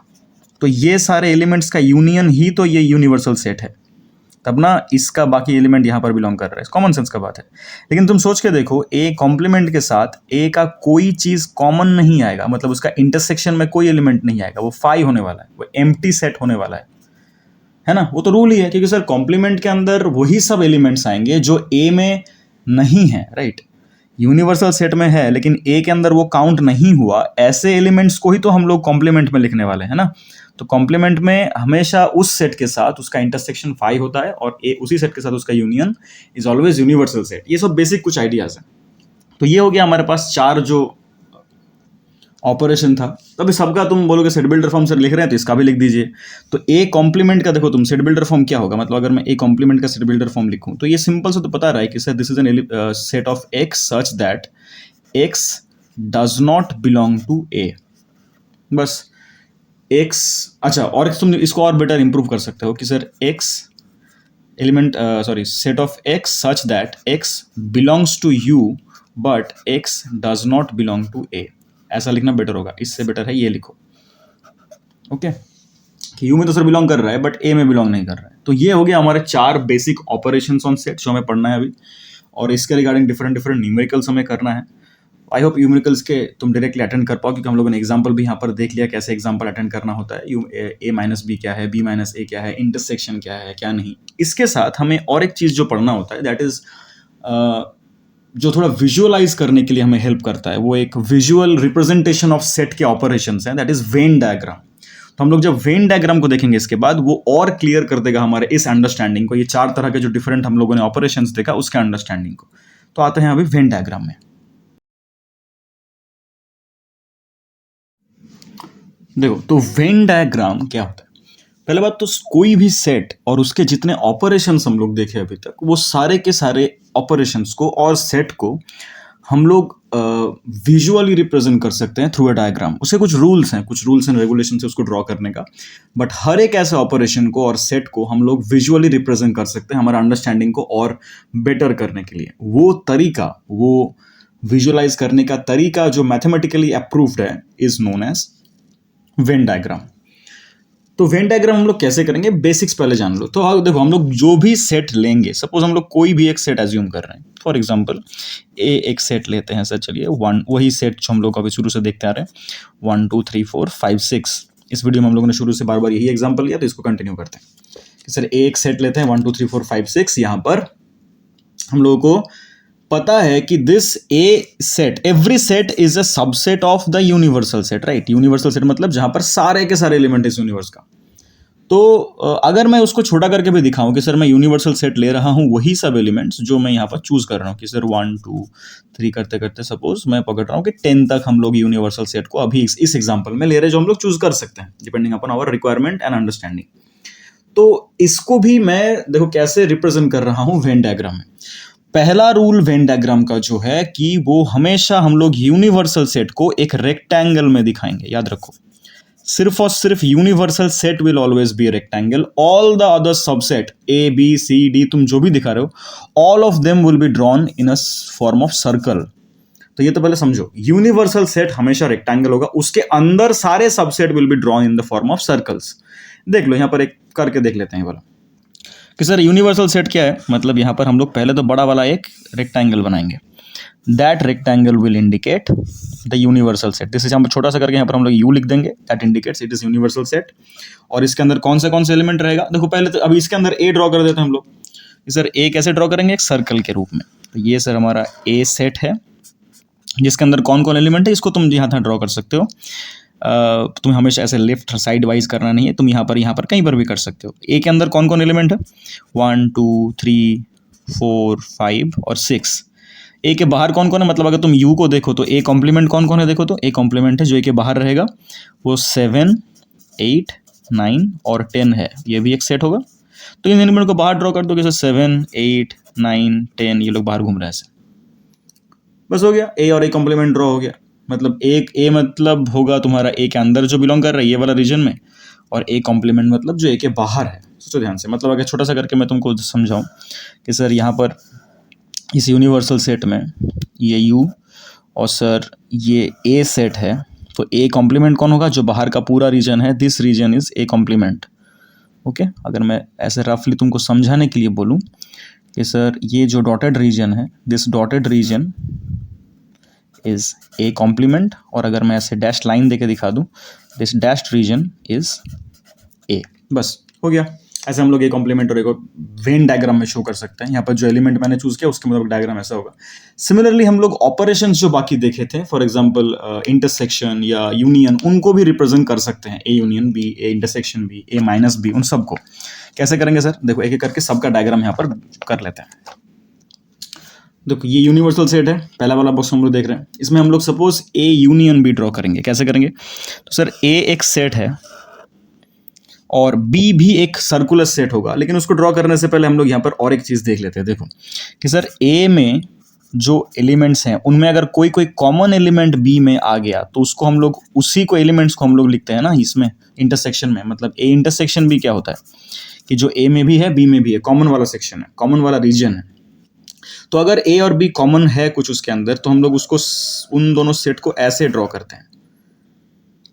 तो ये सारे एलिमेंट्स का यूनियन ही तो ये यूनिवर्सल सेट है, तब ना इसका बाकी एलिमेंट यहाँ पर बिलोंग कर रहा है। कॉमन सेंस का बात है। लेकिन तुम सोच के देखो A कॉम्प्लीमेंट के साथ A का कोई चीज़ कॉमन नहीं आएगा, मतलब उसका इंटरसेक्शन में कोई एलिमेंट नहीं आएगा, वो फाई होने वाला है, वो एम्प्टी सेट होने वाला है ना। वो तो रूल ही है, क्योंकि सर कॉम्प्लीमेंट के अंदर वही सब एलिमेंट्स आएंगे जो A में नहीं है, राइट। यूनिवर्सल सेट में है लेकिन A के अंदर वो काउंट नहीं हुआ, ऐसे एलिमेंट्स को ही तो हम लोग कॉम्प्लीमेंट में लिखने वाले हैं ना। तो कॉम्प्लीमेंट में हमेशा उस सेट के साथ उसका इंटरसेक्शन 5 होता है और उसी सेट के साथ उसका union is always universal set. ये सब बेसिक कुछ आइडियाज हैं। तो ये हो गया हमारे पास 4 जो ऑपरेशन था। तो अभी सबका तुम बोलोगे सेट बिल्डर फॉर्म सर लिख रहे हैं तो इसका भी लिख दीजिए। तो A कॉम्प्लीमेंट का देखो तुम सेट बिल्डर फॉर्म क्या होगा, मतलब अगर मैं A कॉम्प्लीमेंट का सेट बिल्डर फॉर्म लिखूं तो ये सिंपल से तो पता रहा है कि sir this is an set of X such that X does not belong to A। बस X, अच्छा, और तुम इसको और बेटर इंप्रूव कर सकते हो कि sir X set of X such that X belongs to U but X does not belong to A। ऐसा लिखना बेटर होगा, इससे बेटर है ये लिखो, ओके, कि U में तो सर बिलोंग कर रहा है बट A में बिलोंग नहीं कर रहा है। तो ये हो गया हमारे 4 बेसिक ऑपरेशंस ऑन सेट जो हमें पढ़ना है अभी, और इसके रिगार्डिंग डिफरेंट न्यूमेरिकल्स हमें करना है। आई होप यूमेरिकल्स के तुम डायरेक्टली अटेंड कर पाओ, क्योंकि हम लोगों ने एग्जाम्पल भी यहाँ पर देख लिया कैसे एग्जाम्पल अटेंड करना होता है। ए माइनस बी क्या है, बी माइनस ए क्या है, इंटरसेक्शन क्या है, क्या नहीं। इसके साथ हमें और एक चीज़ जो पढ़ना होता है, दैट इज जो थोड़ा विजुअलाइज करने के लिए हमें हेल्प करता है, वो एक विजुअल रिप्रेजेंटेशन ऑफ सेट के ऑपरेशंस हैं, दैट इज वेन डायग्राम। तो हम लोग जब वेन डायग्राम को देखेंगे इसके बाद, वो और क्लियर कर देगा हमारे इस अंडरस्टैंडिंग को, ये 4 तरह के जो डिफरेंट हम लोगों ने ऑपरेशंस देखा उसके अंडरस्टैंडिंग को। तो आते हैं अभी वेन डायग्राम में। देखो, तो वेन डायग्राम क्या होता है? पहले बात तो कोई भी सेट और उसके जितने ऑपरेशंस हम लोग देखे अभी तक, वो सारे के सारे ऑपरेशंस को और सेट को हम लोग विजुअली रिप्रेजेंट कर सकते हैं थ्रू अ डायग्राम। उसके कुछ रूल्स हैं, कुछ रूल्स एंड रेगुलेशन है उसको ड्रॉ करने का, बट हर एक ऐसे ऑपरेशन को और सेट को हम लोग विजुअली रिप्रेजेंट कर सकते हैं हमारा अंडरस्टैंडिंग को और बेटर करने के लिए। वो तरीका, वो विजुअलाइज करने का तरीका जो मैथमेटिकली अप्रूव्ड है, is known as Venn diagram. तो वेन डायग्राम हम लोग कैसे करेंगे, बेसिक्स पहले जान लो। तो देखो, हम लोग जो भी सेट लेंगे, सपोज हम लोग कोई भी एक सेट एज्यूम कर रहे हैं, फॉर एग्जांपल ए एक सेट लेते हैं सर, चलिए वन, वही सेट जो हम लोग अभी शुरू से देखते आ रहे हैं, 1 2 3 4 5 6। इस वीडियो में हम लोगों ने शुरू से बार बार यही एग्जाम्पल लिया, तो इसको कंटिन्यू करते हैं कि सर ए एक सेट लेते हैं 1 2 3 4 5 6। यहाँ पर हम लोगों को पता है कि this A set, every set is a subset of the universal set, right. Universal set मतलब जहां पर सारे के सारे एलिमेंट इस यूनिवर्स का। तो अगर मैं उसको छोटा करके भी दिखाऊं कि सर मैं यूनिवर्सल सेट ले रहा हूं, वही सब एलिमेंट्स जो मैं यहाँ पर चूज कर रहा हूं कि सर 1 2 3 करते करते सपोज मैं पकड़ रहा हूं कि 10 तक हम लोग यूनिवर्सल सेट को अभी इस एग्जाम्पल में ले रहे हैं, जो हम लोग चूज कर सकते हैं depending upon our requirement and understanding. तो इसको भी मैं देखो कैसे रिप्रेजेंट कर रहा हूं वेन डायग्राम में। पहला रूल वेन डायग्राम का जो है कि वो हमेशा हम लोग यूनिवर्सल सेट को एक रेक्टेंगल में दिखाएंगे। याद रखो, सिर्फ और सिर्फ universal set will always be rectangle. All the other subset A B C D तुम जो भी दिखा रहे हो, all of them will be drawn in a form of circle. तो ये तो पहले समझो, यूनिवर्सल सेट हमेशा रेक्टेंगल होगा, उसके अंदर सारे subset will be drawn in the form of circles. देख लो यहाँ पर एक करके देख लेते हैं वाला कि सर यूनिवर्सल सेट क्या है। मतलब यहाँ पर हम लोग पहले तो बड़ा वाला एक रेक्टेंगल बनाएंगे, that rectangle will indicate the universal set. This is, हम छोटा सा करके यहाँ पर हम लोग यू लिख देंगे, that indicates it is universal set. और इसके अंदर कौन से एलिमेंट रहेगा, देखो पहले तो अभी इसके अंदर ए ड्रॉ कर देते हैं हम लोग। सर ए कैसे ड्रॉ करेंगे, एक सर्कल के रूप में। तो ये सर हमारा ए सेट है, जिसके अंदर कौन कौन एलिमेंट है इसको तुम यहाँ ड्रॉ कर सकते हो। तुम्हें हमेशा ऐसे लेफ्ट साइड वाइज करना नहीं है, तुम यहाँ पर कहीं पर भी कर सकते हो। ए के अंदर कौन कौन एलिमेंट है, 1 2 3 4 5 और 6। ए के बाहर कौन कौन है, मतलब अगर तुम यू को देखो तो ए कॉम्प्लीमेंट कौन कौन है, देखो तो ए कॉम्प्लीमेंट है जो ए के बाहर रहेगा वो 7 8 9 और 10 है, ये भी एक सेट होगा। तो इन एलिमेंट को बाहर ड्रॉ कर दो, जैसे 7 8 9 10, ये लोग बाहर घूम रहे हैं ऐसे, बस हो गया। ए और ए कॉम्प्लीमेंट ड्रॉ हो गया। मतलब एक ए मतलब होगा तुम्हारा ए के अंदर जो बिलोंग कर रहा है ये वाला रीजन में, और ए कॉम्प्लीमेंट मतलब जो ए के बाहर है। सोचो ध्यान से, मतलब अगर छोटा सा करके मैं तुमको समझाऊं कि सर यहाँ पर इस यूनिवर्सल सेट में ये यू और सर ये ए सेट है, तो ए कॉम्प्लीमेंट कौन होगा, जो बाहर का पूरा रीजन है, this region is A complement. Okay, अगर मैं ऐसे रफली तुमको समझाने के लिए बोलूँ कि सर ये जो डॉटेड रीजन है, this dotted region is A complement, और अगर मैं ऐसे डैश लाइन देके दिखा दूं, this dashed region is A, बस हो गया। ऐसे हम लोग ए कॉम्प्लीमेंट और एक वेन डायग्राम में शो कर सकते हैं। यहाँ पर जो एलिमेंट मैंने चूज किया उसके मतलब डायग्राम ऐसा होगा। सिमिलरली हम लोग ऑपरेशंस जो बाकी देखे थे, फॉर एग्जांपल इंटरसेक्शन या यूनियन, उनको भी रिप्रेजेंट कर सकते हैं, A union B, A intersection B, A minus B, उन सबको कैसे करेंगे सर, देखो एक एक करके सबका डायग्राम यहाँ पर कर लेते हैं। देखो ये यूनिवर्सल सेट है, पहला वाला बॉक्स हम लोग देख रहे हैं, इसमें हम लोग suppose A union B draw करेंगे। कैसे करेंगे, तो सर ए एक सेट है और बी भी एक सर्कुलर सेट होगा, लेकिन उसको ड्रॉ करने से पहले हम लोग यहाँ पर और एक चीज़ देख लेते हैं। देखो कि सर ए में जो एलिमेंट्स हैं उनमें अगर कोई कॉमन एलिमेंट बी में आ गया तो उसको हम लोग, उसी को एलिमेंट्स को हम लोग लिखते हैं ना इसमें इंटरसेक्शन में। मतलब ए इंटरसेक्शन बी क्या होता है कि जो ए में भी है बी में भी है, कॉमन वाला सेक्शन है, कॉमन वाला रीजन है। तो अगर ए और बी कॉमन है कुछ उसके अंदर, तो हम लोग उसको, उन दोनों सेट को ऐसे ड्रॉ करते हैं।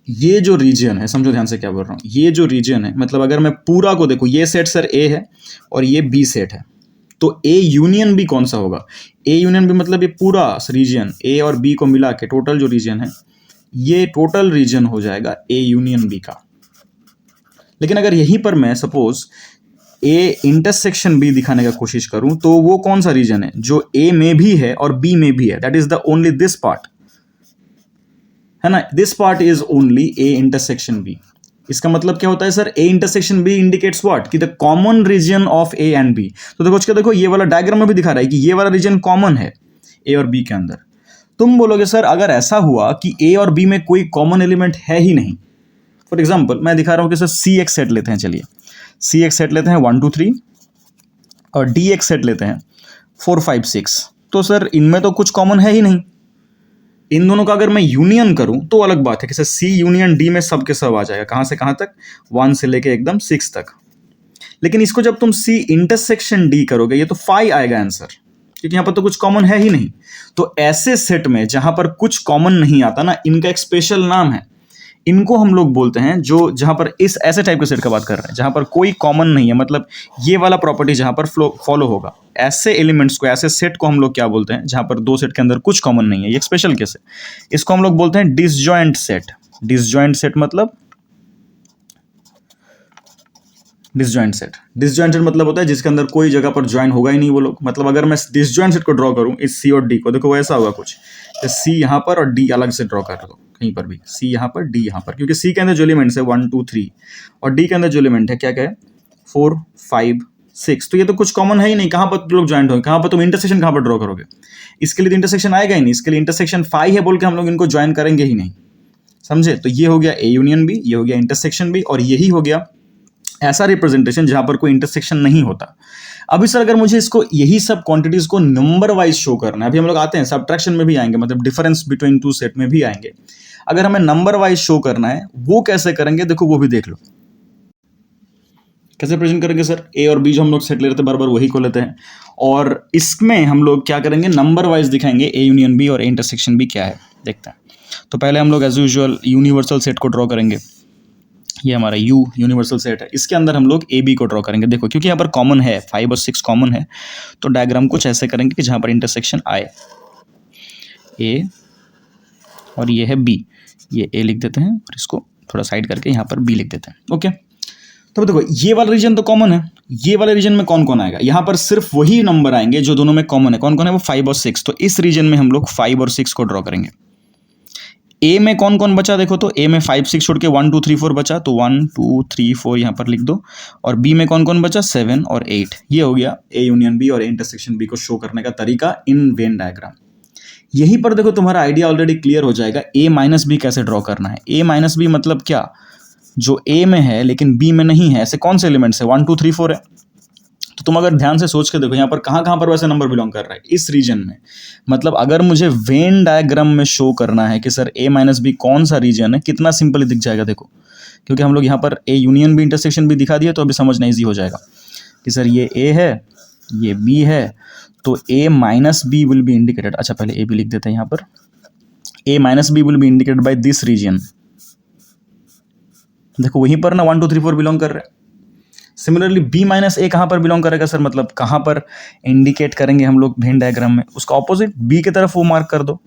ये जो रीजन है, समझो ध्यान से क्या बोल रहा हूँ, ये जो रीजन है, मतलब अगर मैं पूरा को देखूँ, ये सेट सर ए है और ये बी सेट है, तो ए यूनियन बी कौन सा होगा? ए यूनियन बी मतलब ये पूरा रीजन ए और बी को मिला के टोटल जो रीजन है, ये टोटल रीजन हो जाएगा ए यूनियन बी का। लेकिन अगर यहीं पर मैं सपोज ए इंटरसेक्शन बी दिखाने का कोशिश करूं, तो वो कौन सा रीजन है जो ए में भी है और बी में भी है? That is the only this part, है ना। This part is only A intersection B. इसका मतलब क्या होता है sir? A intersection B indicates what, कि the common region of A and B. तो देखो ये वाला डायग्राम में भी दिखा रहा है कि ये वाला रीजन कॉमन है ए और बी के अंदर। तुम बोलोगे सर अगर ऐसा हुआ कि ए और बी में कोई कॉमन एलिमेंट है ही नहीं, फॉर एग्जाम्पल मैं दिखा रहा हूं कि सर सी एक्स सेट लेते हैं, चलिए सी एक्स सेट लेते हैं 1 2 3 और डी एक्स सेट लेते हैं 4 5 6। तो सर इनमें तो कुछ कॉमन है ही नहीं। इन दोनों का अगर मैं यूनियन करूं तो अलग बात है कि सर सी यूनियन डी में सब के सब आ जाएगा। कहां से कहां तक? 1 से लेके एकदम 6 तक। लेकिन इसको जब तुम सी इंटरसेक्शन डी करोगे, ये तो 5 आएगा आंसर, क्योंकि यहां पर तो कुछ कॉमन है ही नहीं। तो ऐसे सेट में जहां पर कुछ कॉमन नहीं आता ना, इनका एक स्पेशल नाम है। इनको हम लोग बोलते हैं, जो जहां पर इस ऐसे टाइप के सेट का बात कर रहे हैं जहां पर कोई कॉमन नहीं है, मतलब ये वाला प्रॉपर्टी जहां पर फॉलो होगा, ऐसे एलिमेंट्स को, ऐसे सेट को हम लोग क्या बोलते हैं? जहां पर दो सेट के अंदर कुछ कॉमन नहीं है, ये एक स्पेशल केस है। इसको हम लोग बोलते हैं डिसजॉइंट सेट। डिसजॉइंट सेट मतलब डिसजॉइंट सेट मतलब होता है जिसके अंदर कोई जगह पर ज्वाइन होगा ही नहीं वो लोग। मतलब अगर मैं डिसजॉइंट सेट को ड्रॉ करूं इस सी और डी को, देखो वो ऐसा होगा कुछ, तो सी यहां पर और डी अलग से ड्रॉ कर दो कहीं पर भी, सी यहां पर डी यहां पर, क्योंकि सी के अंदर जो एलिमेंट्स है 1 2 3 और डी के अंदर जो एलिमेंट है क्या क्या है 4 5 6। तो ये तो कुछ कॉमन है ही नहीं। कहां पर तुम लोग ज्वाइंट होंगे? कहां पर तुम इंटरसेक्शन कहां पर ड्रॉ करोगे? इसके लिए तो इंटरसेक्शन आएगा ही नहीं। इसके लिए इंटरसेक्शन 5 है बोल के हम लोग इनको ज्वाइन करेंगे ही नहीं, समझे? तो ये हो गया ए यूनियन बी, ये हो गया इंटरसेक्शन बी, और यही हो गया ऐसा रिप्रेजेंटेशन जहां पर कोई इंटरसेक्शन नहीं होता। अभी सर अगर मुझे इसको, यही सब क्वांटिटीज को नंबर वाइज शो करना है, अभी हम लोग आते हैं सब्ट्रैक्शन में भी आएंगे, मतलब डिफरेंस बिटवीन टू सेट में भी आएंगे। अगर हमें नंबर वाइज शो करना है, वो कैसे करेंगे? देखो वो भी देख लो कैसे प्रेजेंट करेंगे सर। ए और बी जो हम लोग सेट ले रहे थे बार बार वही को लेते हैं, और इसमें हम लोग क्या करेंगे? नंबर वाइज दिखाएंगे ए यूनियन बी और ए इंटरसेक्शन बी क्या है, देखते हैं। तो पहले हम लोग एज यूजुअल यूनिवर्सल सेट को ड्रॉ करेंगे। ये हमारा U यूनिवर्सल सेट है, इसके अंदर हम लोग ए बी को ड्रॉ करेंगे। देखो क्योंकि यहाँ पर कॉमन है, 5 और 6 कॉमन है, तो डायग्राम कुछ ऐसे करेंगे कि जहाँ पर इंटरसेक्शन आए। ए और ये है B, ये A लिख देते हैं और इसको थोड़ा साइड करके यहाँ पर B लिख देते हैं। ओके, तो देखो ये वाला रीजन तो कॉमन है। ये वाले रीजन में कौन कौन आएगा? यहाँ पर सिर्फ वही नंबर आएंगे जो दोनों में कॉमन है। कौन कौन है वो? 5 और 6। तो इस रीजन में हम लोग 5 और 6 को ड्रॉ करेंगे। ए में कौन कौन बचा? देखो तो ए में 5 6 छोड़ के 1 2 3 4 बचा, तो 1 2 3 4 यहाँ पर लिख दो। और बी में कौन कौन बचा? 7 और 8। ये हो गया ए यूनियन बी और ए इंटरसेक्शन बी को शो करने का तरीका इन वेन डायग्राम। यहीं पर देखो तुम्हारा आइडिया ऑलरेडी क्लियर हो जाएगा ए माइनस बी कैसे ड्रॉ करना है। ए माइनस बी मतलब क्या? जो ए में है लेकिन बी में नहीं है, ऐसे कौन से एलिमेंट्स है? 1 2 3 4 है। तो तुम अगर ध्यान से सोच के देखो यहाँ पर कहाँ पर वैसे नंबर बिलोंग कर रहा है? इस रीजन में। मतलब अगर मुझे वेन डायग्राम में शो करना है कि सर ए माइनस बी कौन सा रीजन है, कितना सिंपली दिख जाएगा देखो, क्योंकि हम लोग यहाँ पर ए यूनियन बी इंटरसेक्शन भी दिखा दिया, तो अभी समझना ईजी हो जाएगा कि सर ये ए है, ये बी है, तो A minus B will be indicated. अच्छा पहले ए बी लिख देते हैं यहाँ पर। A minus B will be indicated by this region. देखो वहीं पर ना 1 2 3 4 बिलोंग कर रहे हैं। सिमिलरली बी माइनस ए कहाँ पर बिलोंग करेगा सर? मतलब कहाँ पर इंडिकेट करेंगे हम लोग वेन डायग्राम में? उसका ऑपोजिट बी की तरफ वो मार्क कर दो।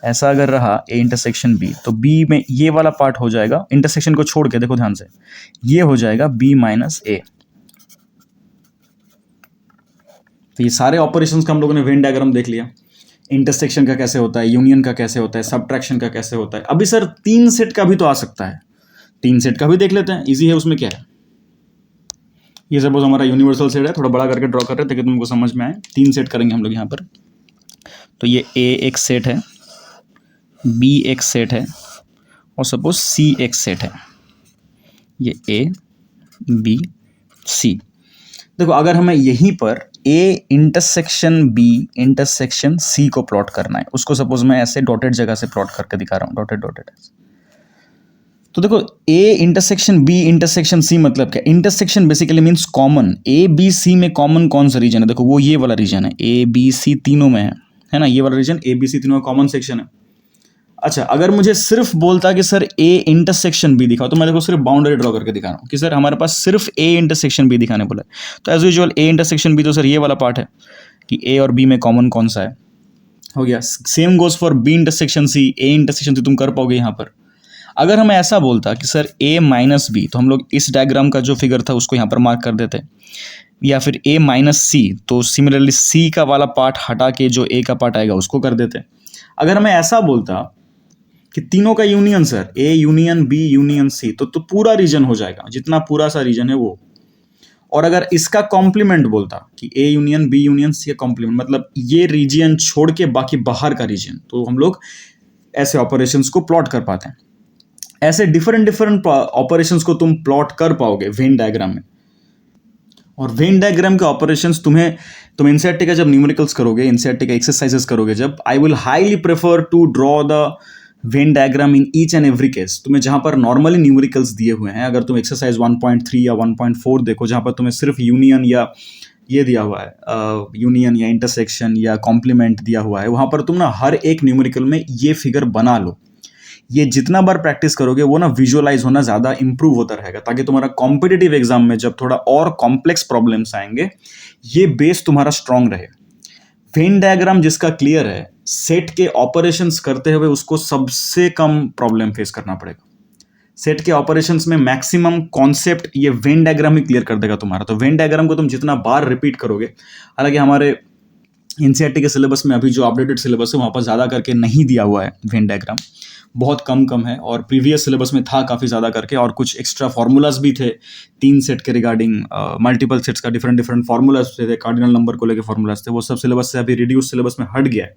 ऐसा अगर रहा ए इंटरसेक्शन बी, तो बी में ये वाला पार्ट हो जाएगा, इंटरसेक्शन को छोड़ के देखो ध्यान से, ये हो जाएगा बी माइनस ए। तो ये सारे ऑपरेशंस का हम लोगों ने वेन डायग्राम देख लिया। इंटरसेक्शन का कैसे होता है, यूनियन का कैसे होता है, सब्ट्रैक्शन का कैसे होता है। अभी सर 3 सेट का भी तो आ सकता है, 3 सेट का भी देख लेते हैं, इजी है। उसमें क्या है? ये सपोज हमारा यूनिवर्सल सेट है, थोड़ा बड़ा करके ड्रॉ कर रहे हैं ताकि तुमको समझ में आए। 3 सेट करेंगे हम लोग यहाँ पर। तो ये ए एक सेट है, बी एक सेट है, और सपोज सी एक सेट है। ये ए बी सी। देखो अगर हमें यहीं पर A intersection B intersection C को प्लॉट करना है, उसको सपोज मैं ऐसे डॉटेड जगह से प्लॉट करके दिखा रहा हूँ, डॉटेड डॉटेड। तो देखो A intersection B intersection C मतलब क्या? Intersection basically means common. A B C में कॉमन कौन सा रीजन है? देखो वो ये वाला रीजन है, ए बी सी तीनों में है ना, ये वाला रीजन ए बी सी तीनों में कॉमन सेक्शन है। अच्छा, अगर मुझे सिर्फ बोलता कि सर ए इंटरसेक्शन बी दिखाओ, तो मैं देखो सिर्फ बाउंड्री ड्रॉ करके दिखा रहा हूँ कि सर हमारे पास सिर्फ ए इंटरसेक्शन बी दिखाने बोला है। तो as usual A intersection B तो सर ये वाला पार्ट है कि ए और बी में कॉमन कौन सा है, हो गया। Same goes for B intersection C, A intersection C तुम कर पाओगे यहाँ पर। अगर हमें ऐसा बोलता कि सर ए माइनस बी, तो हम लोग इस डायग्राम का जो फिगर था उसको यहाँ पर मार्क कर देते, या फिर ए माइनस सी, तो सिमिलरली सी का वाला पार्ट हटा के जो ए का पार्ट आएगा उसको कर देते। अगर हमें ऐसा बोलता कि तीनों का union sir, A union B union C, तो पूरा रीजन हो जाएगा, जितना पूरा सा रीजन है वो। और अगर इसका कॉम्प्लीमेंट बोलता कि A union B union C का कॉम्प्लीमेंट, मतलब ये रीजन छोड़ के बाकी बाहर का रीजन, तो हम लोग ऐसे ऑपरेशंस को प्लॉट कर पाते हैं। ऐसे डिफरेंट डिफरेंट ऑपरेशंस को तुम प्लॉट कर पाओगे वेन डायग्राम में। और वेन डायग्राम के ऑपरेशंस तुम एनसीईआरटी का जब न्यूमेरिकल्स करोगे, एनसीईआरटी का एक्सरसाइजेस करोगे जब, I will highly prefer to draw the Venn diagram in each and every case. तुम्हें जहां पर नॉर्मली न्यूमेरिकल्स दिए हुए हैं, अगर तुम एक्सरसाइज 1.3 या 1.4 देखो, जहां पर तुम्हें सिर्फ यूनियन या ये दिया हुआ है, यूनियन या इंटरसेक्शन या कॉम्प्लीमेंट दिया हुआ है, वहां पर तुम ना हर एक न्यूमेरिकल में ये फिगर बना लो। ये जितना बार प्रैक्टिस करोगे वो ना विजुअलाइज होना ज़्यादा इंप्रूव होता रहेगा, ताकि तुम्हारा कॉम्पिटिटिव एग्जाम में जब थोड़ा और कॉम्प्लेक्स प्रॉब्लम्स आएंगे, ये बेस तुम्हारा स्ट्रांग रहे। वेन डायग्राम जिसका क्लियर है, सेट के ऑपरेशंस करते हुए उसको सबसे कम प्रॉब्लम फेस करना पड़ेगा। सेट के ऑपरेशंस में मैक्सिमम कॉन्सेप्ट ये वेन डायग्राम ही क्लियर कर देगा तुम्हारा। तो वेन डायग्राम को तुम जितना बार रिपीट करोगे, हालांकि हमारे एनसीईआरटी के सिलेबस में अभी जो अपडेटेड सिलेबस है वहाँ पर ज़्यादा करके नहीं दिया हुआ है वेन डायग्राम, बहुत कम है, और प्रीवियस सिलेबस में था काफ़ी ज़्यादा करके, और कुछ एक्स्ट्रा फार्मूलाज भी थे 3 सेट के रिगार्डिंग, मल्टीपल सेट्स का डिफरेंट फार्मूलाज थे, कार्डिनल नंबर को लेकर फार्मूलाज थे, वो सब सिलेबस से अभी रिड्यूस सिलेबस में हट गया है।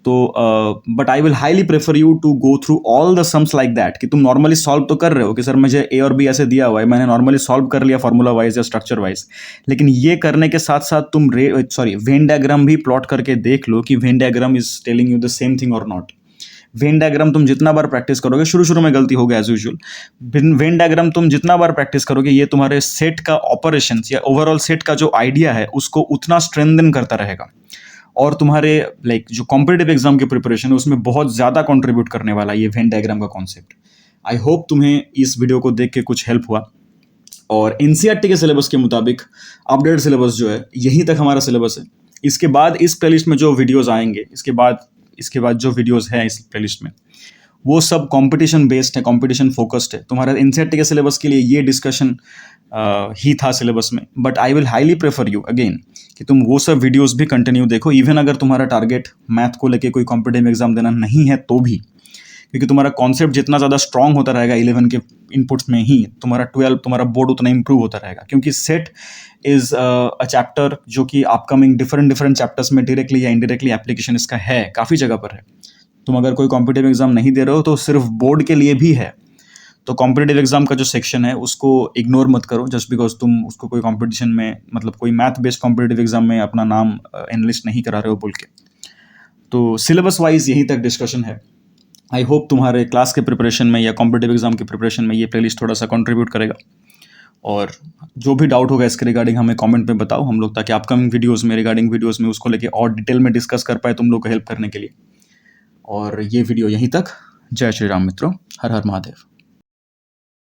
तो but I will highly prefer you to go through all the sums like that, कि तुम नॉर्मली सॉल्व तो कर रहे हो कि सर मुझे ए और बी ऐसे दिया हुआ है, मैंने नॉर्मली सॉल्व कर लिया फार्मूला वाइज या स्ट्रक्चर वाइज, लेकिन ये करने के साथ साथ तुम वेन डायग्राम भी प्लॉट करके देख लो कि Venn diagram is telling you the same thing और नॉट। वेन डायग्राम तुम जितना बार प्रैक्टिस करोगे, शुरू में गलती होगा एज यूजुअल, वेन डायग्राम तुम जितना बार प्रैक्टिस करोगे, ये तुम्हारे सेट का ऑपरेशंस या ओवरऑल सेट का जो आइडिया है उसको उतना स्ट्रेंथन करता रहेगा, और तुम्हारे जो कॉम्पिटिटिव एग्जाम की प्रिपरेशन है उसमें बहुत ज़्यादा कंट्रीब्यूट करने वाला ये वेन डायग्राम का कॉन्सेप्ट। आई होप तुम्हें इस वीडियो को देख के कुछ हेल्प हुआ। और एनसीईआरटी के सिलेबस के मुताबिक अपडेट सिलेबस जो है, यहीं तक हमारा सिलेबस है। इसके बाद इस प्लेलिस्ट में जो वीडियोज़ आएंगे, इसके बाद जो वीडियोज़ हैं इस प्लेलिस्ट में, वो सब कंपटीशन बेस्ड है, कंपटीशन फोकस्ड है। तुम्हारा एनसीईआरटी के सिलेबस के लिए ये डिस्कशन ही था सिलेबस में, but I will highly prefer you again कि तुम वो सब वीडियोस भी कंटिन्यू देखो, इवन अगर तुम्हारा टारगेट मैथ को लेके कोई कॉम्पिटिटिव एग्जाम देना नहीं है तो भी, क्योंकि तुम्हारा कॉन्सेप्ट जितना ज़्यादा स्ट्रांग होता रहेगा 11 के इनपुट्स में ही, तुम्हारा 12 तुम्हारा बोर्ड उतना इंप्रूव होता रहेगा। क्योंकि सेट इज़ अ चैप्टर जो कि अपकमिंग डिफरेंट चैप्टर्स में डायरेक्टली या इनडायरेक्टली एप्लीकेशन इसका है, काफ़ी जगह पर है। तुम अगर कोई कॉम्पिटिटिव एग्जाम नहीं दे रहे हो तो सिर्फ बोर्ड के लिए भी है। तो कॉम्पिटिटिव एग्जाम का जो सेक्शन है उसको इग्नोर मत करो जस्ट बिकॉज तुम उसको कोई कंपटीशन में, मतलब कोई मैथ बेस्ड कॉम्पिटिटिव एग्जाम में अपना नाम एनलिस्ट नहीं करा रहे हो बोल के। तो सिलेबस वाइज यहीं तक डिस्कशन है। आई होप तुम्हारे क्लास के प्रिपरेशन में या कॉम्पिटिटिव एग्जाम की प्रिपरेशन में ये प्लेलिस्ट थोड़ा सा कंट्रीब्यूट करेगा। और जो भी डाउट होगा इसके रिगार्डिंग हमें कमेंट में बताओ हम लोग, ताकि अपकमिंग वीडियोस में रिगार्डिंग वीडियोस में उसको लेके और डिटेल में डिस्कस कर पाए तुम लोग को हेल्प करने के लिए। और ये वीडियो यहीं तक। जय श्री राम मित्रों, हर हर महादेव।